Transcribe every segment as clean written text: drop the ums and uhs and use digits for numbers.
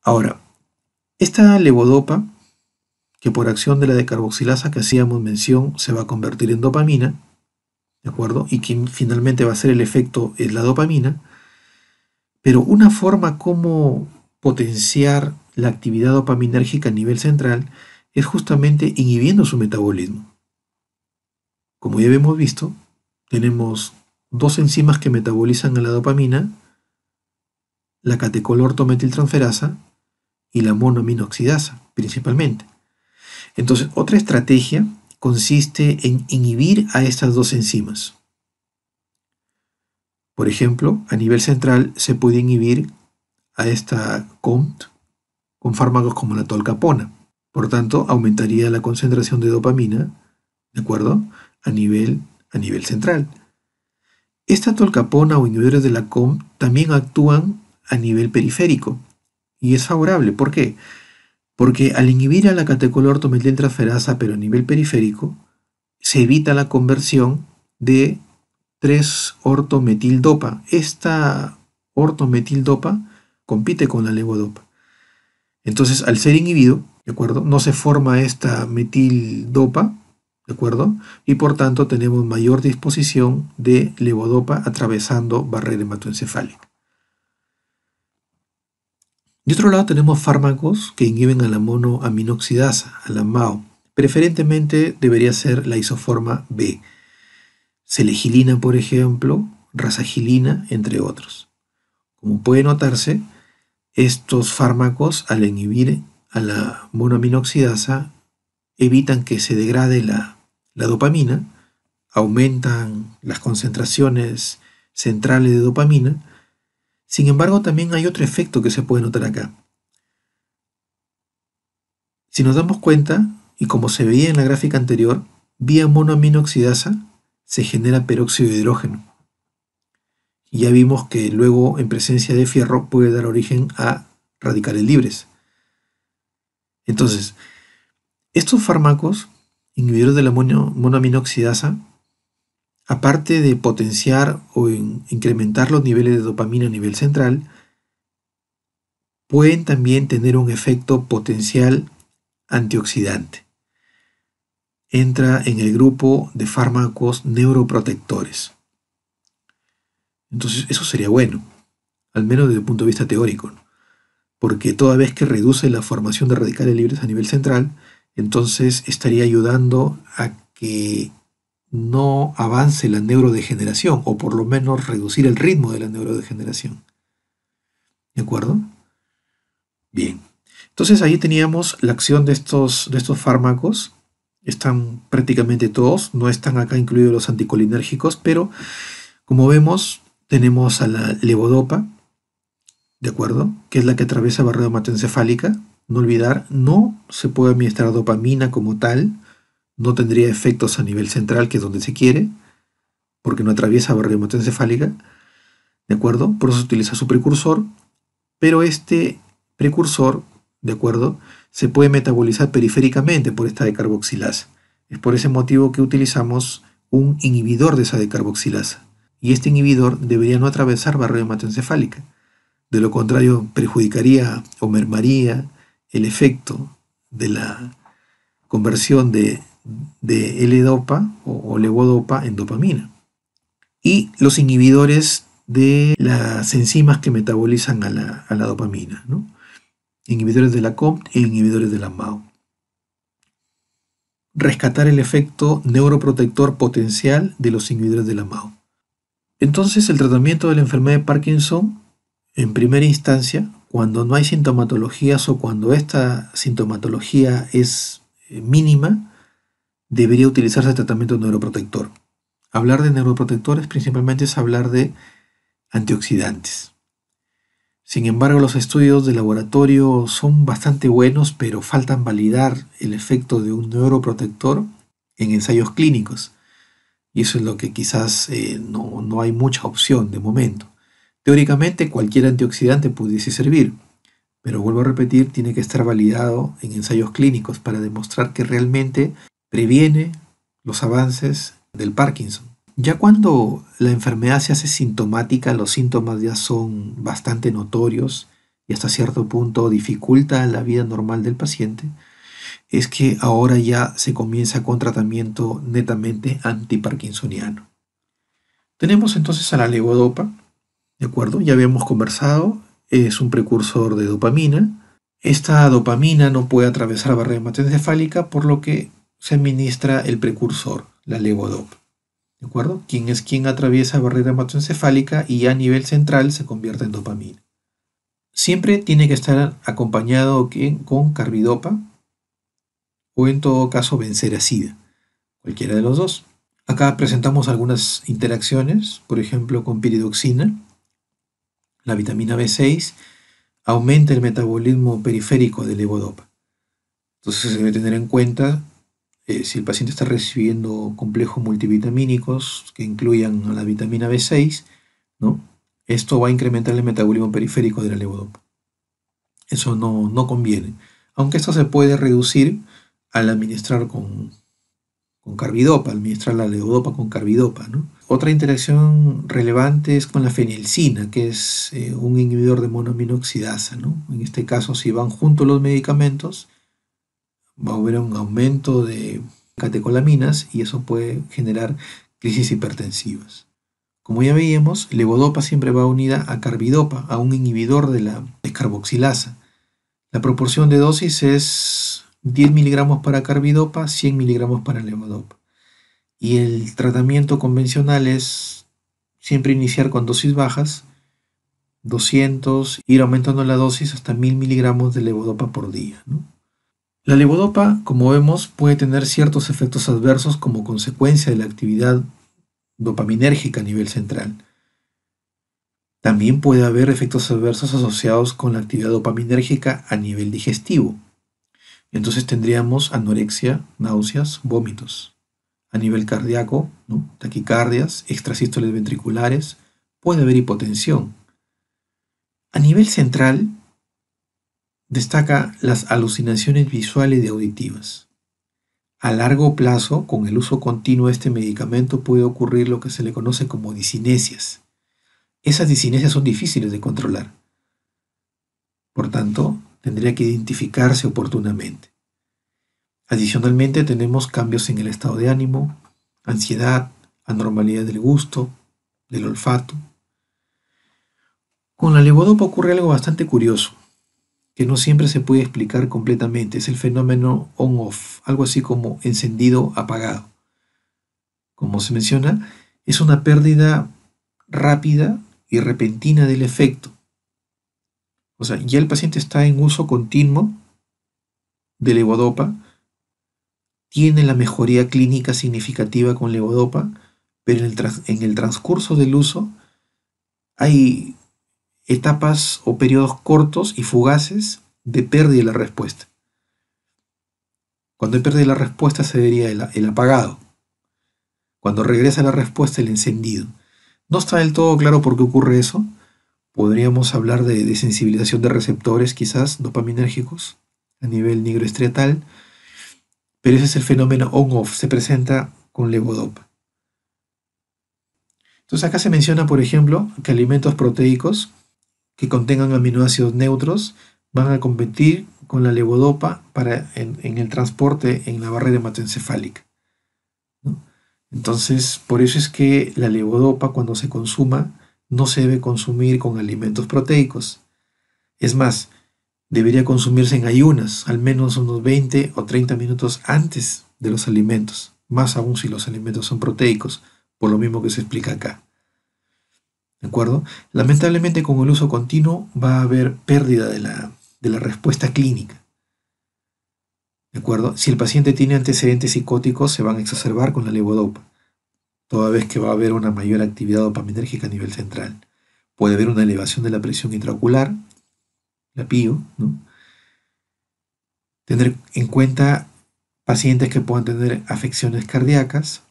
Ahora, esta levodopa, que por acción de la decarboxilasa que hacíamos mención se va a convertir en dopamina, ¿de acuerdo? Y que finalmente va a ser el efecto es la dopamina, pero una forma como potenciar la actividad dopaminérgica a nivel central es justamente inhibiendo su metabolismo. Como ya hemos visto, tenemos dos enzimas que metabolizan a la dopamina, la catecolortometiltransferasa y la monoaminoxidasa, principalmente. Entonces, otra estrategia consiste en inhibir a estas dos enzimas. Por ejemplo, a nivel central se puede inhibir a esta COMT con fármacos como la tolcapona. Por tanto, aumentaría la concentración de dopamina, ¿de acuerdo? A nivel central. Esta tolcapona o inhibidores de la COMT también actúan a nivel periférico y es favorable. ¿Por qué? Porque al inhibir a la catecolortometiltransferasa pero a nivel periférico, se evita la conversión de 3-ortometildopa. Esta ortometildopa compite con la levodopa. Entonces, al ser inhibido, ¿de acuerdo? No se forma esta metildopa, ¿de acuerdo? Y por tanto tenemos mayor disposición de levodopa atravesando barrera hematoencefálica. De otro lado tenemos fármacos que inhiben a la monoaminoxidasa, a la MAO. Preferentemente debería ser la isoforma B. Selegilina, por ejemplo, rasagilina, entre otros. Como puede notarse, estos fármacos, al inhibir a la monoaminoxidasa, evitan que se degrade la dopamina, aumentan las concentraciones centrales de dopamina. Sin embargo, también hay otro efecto que se puede notar acá. Si nos damos cuenta, y como se veía en la gráfica anterior, vía monoaminoxidasa se genera peróxido de hidrógeno. Y ya vimos que luego, en presencia de fierro, puede dar origen a radicales libres. Entonces, estos fármacos, inhibidores de la monoaminoxidasa, aparte de potenciar o incrementar los niveles de dopamina a nivel central, pueden también tener un efecto potencial antioxidante. Entra en el grupo de fármacos neuroprotectores. Entonces, eso sería bueno, al menos desde el punto de vista teórico, ¿no? Porque toda vez que reduce la formación de radicales libres a nivel central, entonces estaría ayudando a que no avance la neurodegeneración, o por lo menos reducir el ritmo de la neurodegeneración. ¿De acuerdo? Bien. Entonces ahí teníamos la acción de estos fármacos. Están prácticamente todos, no están acá incluidos los anticolinérgicos, pero como vemos, tenemos a la levodopa, ¿de acuerdo? Que es la que atraviesa barrera hematoencefálica. No olvidar, no se puede administrar dopamina como tal, no tendría efectos a nivel central, que es donde se quiere, porque no atraviesa barrera hematoencefálica, ¿de acuerdo? Por eso se utiliza su precursor, pero este precursor, ¿de acuerdo?, se puede metabolizar periféricamente por esta decarboxilasa. Es por ese motivo que utilizamos un inhibidor de esa decarboxilasa. Y este inhibidor debería no atravesar barrera hematoencefálica. De lo contrario, perjudicaría o mermaría el efecto de la conversión de L-dopa o levodopa en dopamina. Y los inhibidores de las enzimas que metabolizan a la dopamina, ¿no? Inhibidores de la COMT e inhibidores de la MAO. Rescatar el efecto neuroprotector potencial de los inhibidores de la MAO. Entonces, el tratamiento de la enfermedad de Parkinson, en primera instancia, cuando no hay sintomatologías o cuando esta sintomatología es mínima, debería utilizarse el tratamiento neuroprotector. Hablar de neuroprotectores principalmente es hablar de antioxidantes. Sin embargo, los estudios de laboratorio son bastante buenos, pero faltan validar el efecto de un neuroprotector en ensayos clínicos. Y eso es lo que quizás no hay mucha opción de momento. Teóricamente, cualquier antioxidante pudiese servir, pero vuelvo a repetir, tiene que estar validado en ensayos clínicos para demostrar que realmente previene los avances del Parkinson. Ya cuando la enfermedad se hace sintomática, los síntomas ya son bastante notorios y hasta cierto punto dificulta la vida normal del paciente, es que ahora ya se comienza con tratamiento netamente antiparkinsoniano. Tenemos entonces a la levodopa, ¿de acuerdo? Ya habíamos conversado, es un precursor de dopamina. Esta dopamina no puede atravesar la barrera hematoencefálica, por lo que se administra el precursor, la levodopa. ¿De acuerdo? Quien atraviesa la barrera hematoencefálica y a nivel central se convierte en dopamina. Siempre tiene que estar acompañado con carbidopa o en todo caso benseracida, cualquiera de los dos. Acá presentamos algunas interacciones, por ejemplo con piridoxina. La vitamina B6 aumenta el metabolismo periférico de levodopa. Entonces se debe tener en cuenta si el paciente está recibiendo complejos multivitamínicos que incluyan a la vitamina B6, ¿no? Esto va a incrementar el metabolismo periférico de la levodopa. Eso no conviene, aunque esto se puede reducir al administrar con carbidopa, administrar la levodopa con carbidopa, ¿no? Otra interacción relevante es con la fenilcina, que es un inhibidor de monoaminoxidasa, ¿no? En este caso, si van juntos los medicamentos, va a haber un aumento de catecolaminas y eso puede generar crisis hipertensivas. Como ya veíamos, levodopa siempre va unida a carbidopa, a un inhibidor de la descarboxilasa. La proporción de dosis es 10 miligramos para carbidopa, 100 miligramos para levodopa. Y el tratamiento convencional es siempre iniciar con dosis bajas, 200, ir aumentando la dosis hasta 1000 miligramos de levodopa por día, ¿no? La levodopa, como vemos, puede tener ciertos efectos adversos como consecuencia de la actividad dopaminérgica a nivel central. También puede haber efectos adversos asociados con la actividad dopaminérgica a nivel digestivo. Entonces tendríamos anorexia, náuseas, vómitos. A nivel cardíaco, ¿no? Taquicardias, extrasístoles ventriculares, puede haber hipotensión. A nivel central, destaca las alucinaciones visuales y auditivas. A largo plazo, con el uso continuo de este medicamento puede ocurrir lo que se le conoce como discinesias. Esas discinesias son difíciles de controlar. Por tanto, tendría que identificarse oportunamente. Adicionalmente, tenemos cambios en el estado de ánimo, ansiedad, anormalidad del gusto, del olfato. Con la levodopa ocurre algo bastante curioso, que no siempre se puede explicar completamente. Es el fenómeno on-off, algo así como encendido-apagado. Como se menciona, es una pérdida rápida y repentina del efecto. O sea, ya el paciente está en uso continuo de levodopa, tiene la mejoría clínica significativa con levodopa, pero en el transcurso del uso hay etapas o periodos cortos y fugaces de pérdida de la respuesta. Cuando hay pérdida de la respuesta se vería el apagado. Cuando regresa la respuesta, el encendido. No está del todo claro por qué ocurre eso. Podríamos hablar de sensibilización de receptores, quizás dopaminérgicos, a nivel nigroestriatal, pero ese es el fenómeno on-off, se presenta con levodopa. Entonces acá se menciona, por ejemplo, que alimentos proteicos que contengan aminoácidos neutros van a competir con la levodopa en el transporte en la barrera hematoencefálica, ¿no? Entonces, por eso es que la levodopa, cuando se consuma, no se debe consumir con alimentos proteicos. Es más, debería consumirse en ayunas, al menos unos 20 o 30 minutos antes de los alimentos, más aún si los alimentos son proteicos, por lo mismo que se explica acá. ¿De acuerdo? Lamentablemente, con el uso continuo va a haber pérdida de la respuesta clínica. ¿De acuerdo? Si el paciente tiene antecedentes psicóticos, se van a exacerbar con la levodopa, toda vez que va a haber una mayor actividad dopaminérgica a nivel central. Puede haber una elevación de la presión intraocular, la PIO, ¿no? Tener en cuenta pacientes que puedan tener afecciones cardíacas.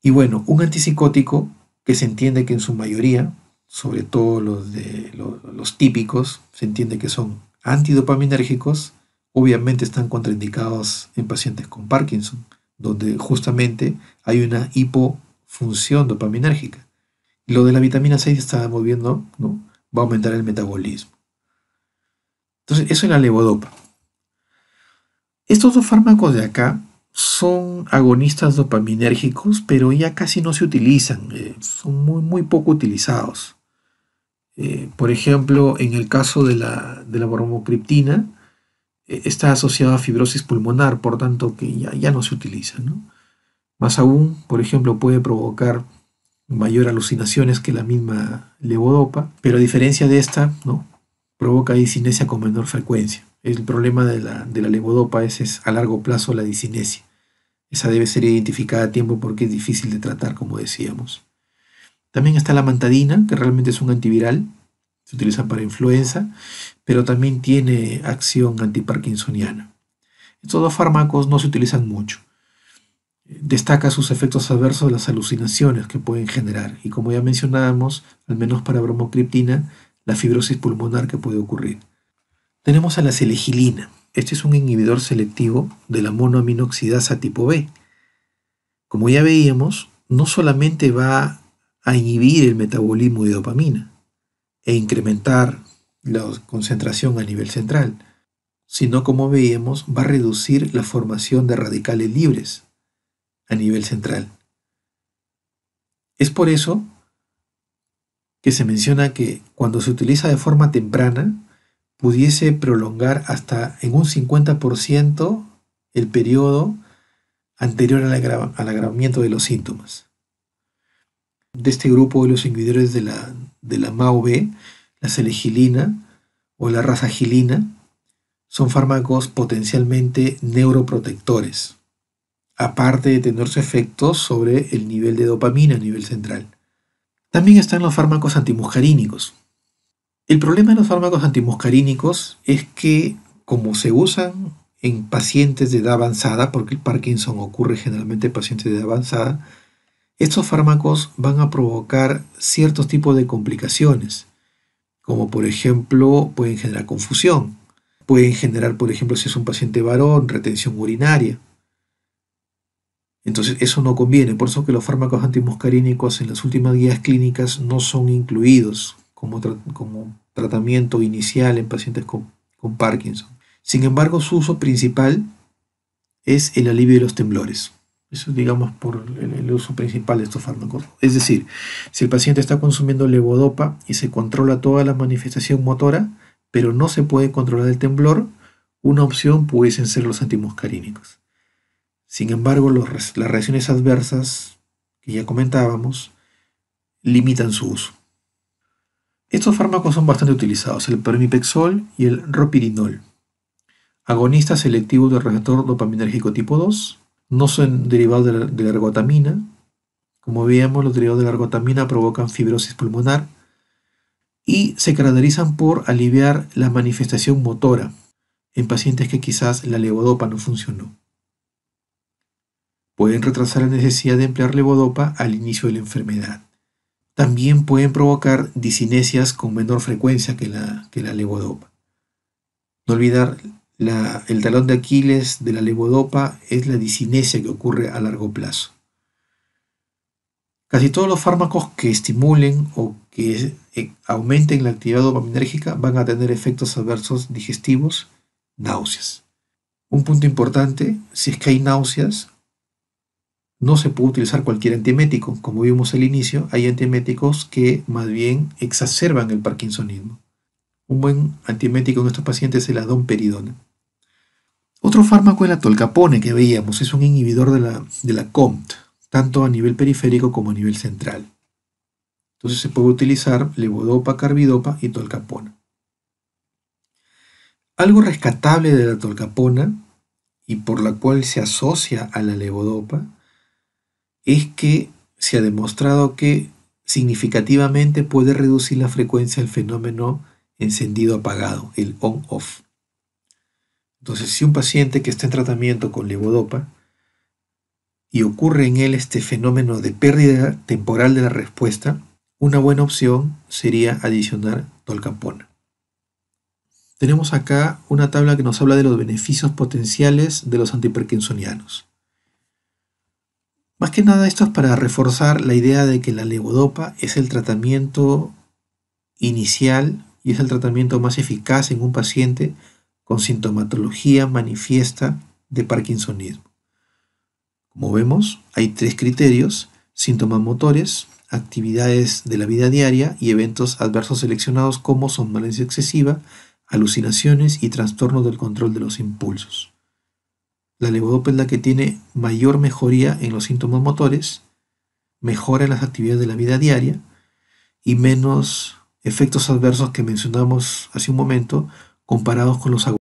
Y bueno, un antipsicótico que se entiende que en su mayoría, sobre todo los típicos, se entiende que son antidopaminérgicos, obviamente están contraindicados en pacientes con Parkinson, donde justamente hay una hipofunción dopaminérgica. Lo de la vitamina 6 estábamos viendo, ¿no? Va a aumentar el metabolismo. Entonces, eso es la levodopa. Estos dos fármacos de acá son agonistas dopaminérgicos, pero ya casi no se utilizan, son muy poco utilizados. Por ejemplo, en el caso de la bromocriptina, está asociado a fibrosis pulmonar, por tanto que ya no se utiliza, ¿no? Más aún, por ejemplo, puede provocar mayor alucinaciones que la misma levodopa, pero a diferencia de esta, ¿no? Provoca disinesia con menor frecuencia. El problema de la levodopa es a largo plazo la disinesia. Esa debe ser identificada a tiempo porque es difícil de tratar, como decíamos. También está la mantadina, que realmente es un antiviral, se utiliza para influenza, pero también tiene acción antiparkinsoniana. Estos dos fármacos no se utilizan mucho. Destaca sus efectos adversos las alucinaciones que pueden generar y, como ya mencionábamos, al menos para bromocriptina, la fibrosis pulmonar que puede ocurrir. Tenemos a la selegilina. Este es un inhibidor selectivo de la monoaminoxidasa tipo B. Como ya veíamos, no solamente va a inhibir el metabolismo de dopamina e incrementar la concentración a nivel central, sino, como veíamos, va a reducir la formación de radicales libres a nivel central. Es por eso que se menciona que cuando se utiliza de forma temprana, pudiese prolongar hasta en un 50% el periodo anterior al agravamiento de los síntomas. De este grupo de los inhibidores de la MAO-B, la selegilina o la rasagilina, son fármacos potencialmente neuroprotectores, aparte de tener su efecto sobre el nivel de dopamina a nivel central. También están los fármacos antimuscarínicos. El problema de los fármacos antimuscarínicos es que, como se usan en pacientes de edad avanzada, porque el Parkinson ocurre generalmente en pacientes de edad avanzada, estos fármacos van a provocar ciertos tipos de complicaciones, como por ejemplo pueden generar confusión, pueden generar, por ejemplo, si es un paciente varón, retención urinaria. Entonces eso no conviene, por eso que los fármacos antimuscarínicos en las últimas guías clínicas no son incluidos como tratamiento inicial en pacientes con Parkinson. Sin embargo, su uso principal es el alivio de los temblores. Eso es, digamos, por el uso principal de estos fármacos. Es decir, si el paciente está consumiendo levodopa y se controla toda la manifestación motora, pero no se puede controlar el temblor, una opción pudiesen ser los antimuscarínicos. Sin embargo, las reacciones adversas que ya comentábamos limitan su uso. Estos fármacos son bastante utilizados, el pramipexol y el ropirinol. Agonistas selectivos del receptor dopaminérgico tipo 2, no son derivados de la ergotamina. Como veíamos, los derivados de la ergotamina provocan fibrosis pulmonar y se caracterizan por aliviar la manifestación motora en pacientes que quizás la levodopa no funcionó. Pueden retrasar la necesidad de emplear levodopa al inicio de la enfermedad. También pueden provocar disinesias con menor frecuencia que la levodopa. No olvidar, el talón de Aquiles de la levodopa es la disinesia que ocurre a largo plazo. Casi todos los fármacos que estimulen o que aumenten la actividad dopaminérgica van a tener efectos adversos digestivos, náuseas. Un punto importante, si es que hay náuseas, no se puede utilizar cualquier antiemético. Como vimos al inicio, hay antieméticos que más bien exacerban el parkinsonismo. Un buen antiemético en estos pacientes es la domperidona. Otro fármaco es la tolcapone que veíamos, es un inhibidor de la COMT, tanto a nivel periférico como a nivel central. Entonces se puede utilizar levodopa, carbidopa y tolcapona. Algo rescatable de la tolcapona, y por la cual se asocia a la levodopa, es que se ha demostrado que significativamente puede reducir la frecuencia del fenómeno encendido-apagado, el on-off. Entonces, si un paciente que está en tratamiento con levodopa y ocurre en él este fenómeno de pérdida temporal de la respuesta, una buena opción sería adicionar tolcapona. Tenemos acá una tabla que nos habla de los beneficios potenciales de los antiparkinsonianos. Más que nada esto es para reforzar la idea de que la levodopa es el tratamiento inicial y es el tratamiento más eficaz en un paciente con sintomatología manifiesta de parkinsonismo. Como vemos, hay 3 criterios: síntomas motores, actividades de la vida diaria y eventos adversos seleccionados como somnolencia excesiva, alucinaciones y trastornos del control de los impulsos. La levodopa es la que tiene mayor mejoría en los síntomas motores, mejora en las actividades de la vida diaria y menos efectos adversos que mencionamos hace un momento comparados con los